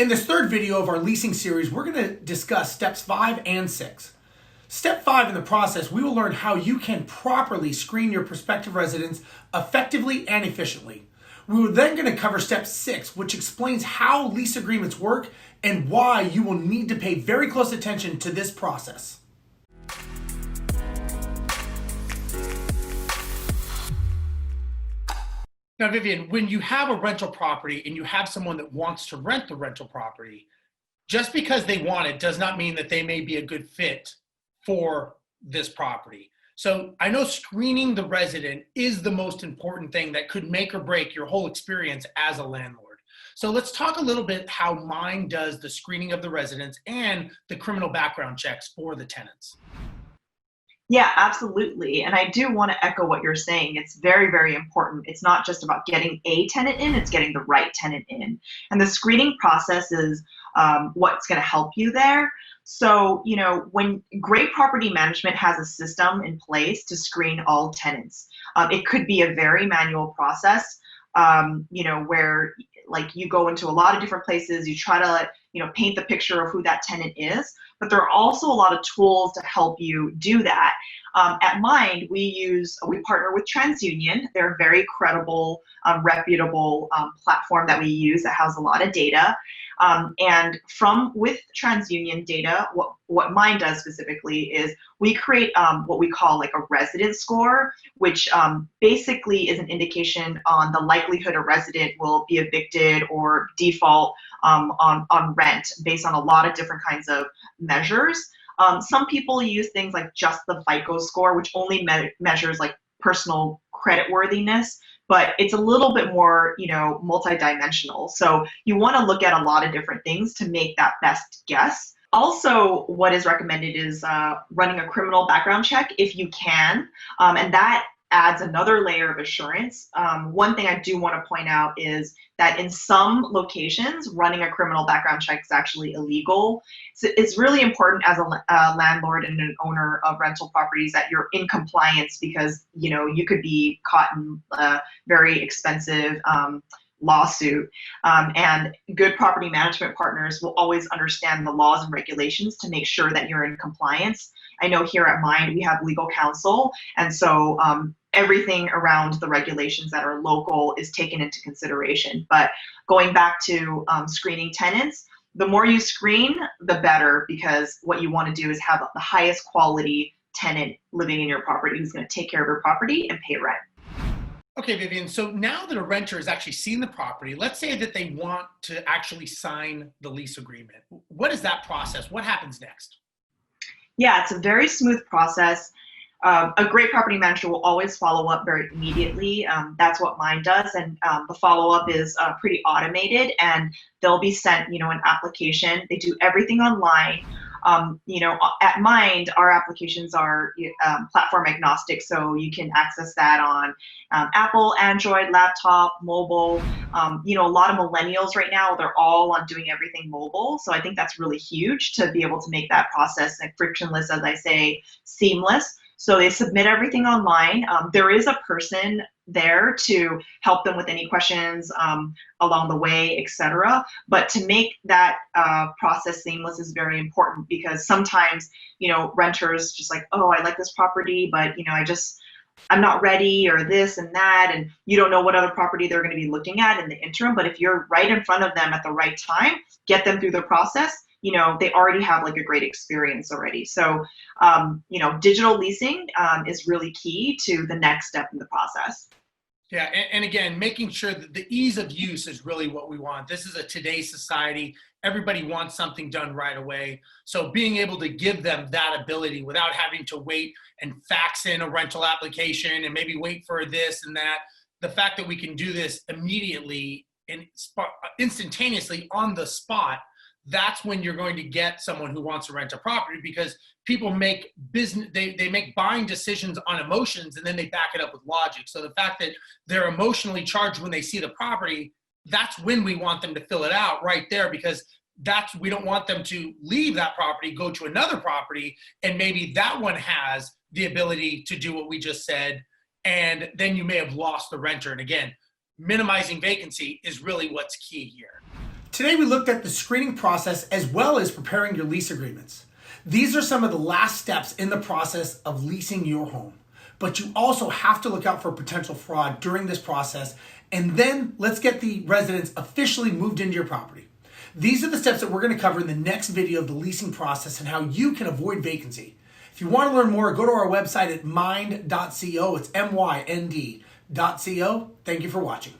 In this third video of our leasing series, we're going to discuss steps 5 and 6. Step 5 in the process, we will learn how you can properly screen your prospective residents effectively and efficiently. We are then going to cover step 6, which explains how lease agreements work and why you will need to pay very close attention to this process. Now, Vivian, when you have a rental property and you have someone that wants to rent the rental property, just because they want it does not mean that they may be a good fit for this property. So I know screening the resident is the most important thing that could make or break your whole experience as a landlord. So let's talk a little bit how Mynd does the screening of the residents and the criminal background checks for the tenants. Yeah, absolutely. And I do want to echo what you're saying. It's very, very important. It's not just about getting a tenant in, it's getting the right tenant in. And the screening process is what's going to help you there. So, when great property management has a system in place to screen all tenants, it could be a very manual process, where like you go into a lot of different places, you try to paint the picture of who that tenant is, but there are also a lot of tools to help you do that. At Mynd, we partner with Transunion. They're a very credible, reputable platform that we use that has a lot of data. And with Transunion data, what Mynd does specifically is we create what we call like a resident score, which basically is an indication on the likelihood a resident will be evicted or default on rent based on a lot of different kinds of measures. Some people use things like just the FICO score, which only measures like personal creditworthiness, but it's a little bit more, multidimensional. So you want to look at a lot of different things to make that best guess. Also, what is recommended is running a criminal background check if you can, and that adds another layer of assurance. One thing I do want to point out is that in some locations, running a criminal background check is actually illegal. So it's really important as a landlord and an owner of rental properties that you're in compliance, because you could be caught in a very expensive lawsuit. And good property management partners will always understand the laws and regulations to make sure that you're in compliance. I know here at Mynd we have legal counsel, and so everything around the regulations that are local is taken into consideration. But going back to screening tenants, the more you screen, the better, because what you want to do is have the highest quality tenant living in your property who's going to take care of your property and pay rent. Okay, Vivian, so now that a renter has actually seen the property, let's say that they want to actually sign the lease agreement. What is that process? What happens next? Yeah, it's a very smooth process. A great property manager will always follow up very immediately. That's what Mynd does, and the follow-up is pretty automated, and they'll be sent, an application. They do everything online. At Mynd, our applications are platform agnostic, so you can access that on Apple, Android, laptop, mobile. A lot of millennials right now, they're all on doing everything mobile. So I think that's really huge to be able to make that process like frictionless, as I say, seamless. So they submit everything online. There is a person there to help them with any questions along the way, etc. But to make that process seamless is very important, because sometimes, renters just like, oh, I like this property, but I'm not ready, or this and that, and you don't know what other property they're going to be looking at in the interim. But if you're right in front of them at the right time, get them through the process, they already have like a great experience already. So, digital leasing is really key to the next step in the process. Yeah, and again, making sure that the ease of use is really what we want. This is a today's society. Everybody wants something done right away. So being able to give them that ability without having to wait and fax in a rental application and maybe wait for this and that, the fact that we can do this immediately and instantaneously on the spot, that's when you're going to get someone who wants to rent a property, because people make they make buying decisions on emotions, and then they back it up with logic. So the fact that they're emotionally charged when they see the property, that's when we want them to fill it out right there, because we don't want them to leave that property, go to another property, and maybe that one has the ability to do what we just said, and then you may have lost the renter. And again, minimizing vacancy is really what's key here. Today we looked at the screening process as well as preparing your lease agreements. These are some of the last steps in the process of leasing your home. But you also have to look out for potential fraud during this process, and then let's get the residents officially moved into your property. These are the steps that we're going to cover in the next video of the leasing process and how you can avoid vacancy. If you want to learn more, go to our website at mind.co. It's MYND.co. Thank you for watching.